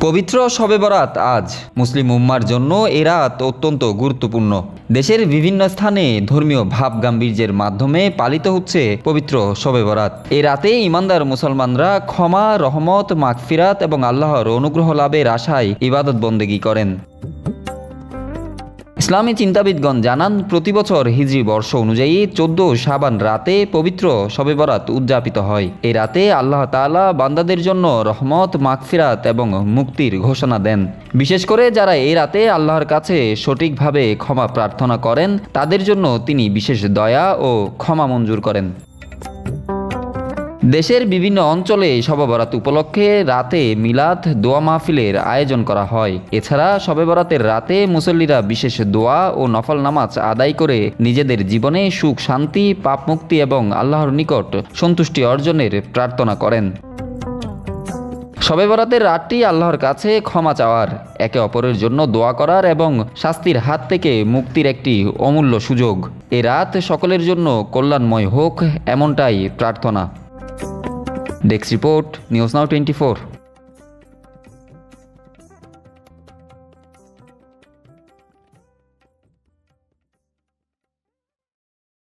পবিত্র শবে বরাত আজ মুসলিম উম্মার জন্য এ রাত অত্যন্ত গুরুত্বপূর্ণ। দেশের বিভিন্ন স্থানে ধর্মীয় ভাব গাম্ভীর্যের মাধ্যমে পালিত হচ্ছে পবিত্র শবে বরাত। এই রাতে ইমানদার মুসলমানরা ক্ষমা, রহমত, মাগফিরাত এবং আল্লাহর অনুগ্রহ লাভের আশায় ইবাদত বন্দেগী করেন। ইসলামী চিন্তাবিদগণ জানান, প্রতি বছর হিজরি বর্ষ অনুযায়ী 14 শাবান রাতে পবিত্র শবে বরাত উদযাপিত হয়। এই রাতে আল্লাহ তাআলা বান্দাদের জন্য রহমত, মাগফিরাত এবং মুক্তির ঘোষণা দেন। বিশেষ করে যারা এই রাতে আল্লাহর কাছে সঠিকভাবে ক্ষমা প্রার্থনা করেন তাদের জন্য তিনি বিশেষ দয়া ও ক্ষমা মঞ্জুর করেন। দেশের বিভিন্ন অঞ্চলে শবে বরাত উপলক্ষে রাতে মিলাদ, দোয়া মাহফিলের আয়োজন করা হয়। এছাড়া শবে বরাতের রাতে মুসল্লিরা বিশেষ দোয়া ও নফল নামাজ আদায় করে নিজেদের জীবনে সুখ, শান্তি, পাপ মুক্তি এবং আল্লাহর নিকট সন্তুষ্টি অর্জনের প্রার্থনা করেন। শবে বরাতের রাতটি আল্লাহর কাছে ক্ষমা চাওয়ার, একে অপরের জন্য দোয়া করার এবং শাস্তির হাত থেকে মুক্তির একটি অমূল্য সুযোগ। এ রাত সকলের জন্য কল্যাণময় হোক, এমনটাই প্রার্থনা। Desk report, news now 24।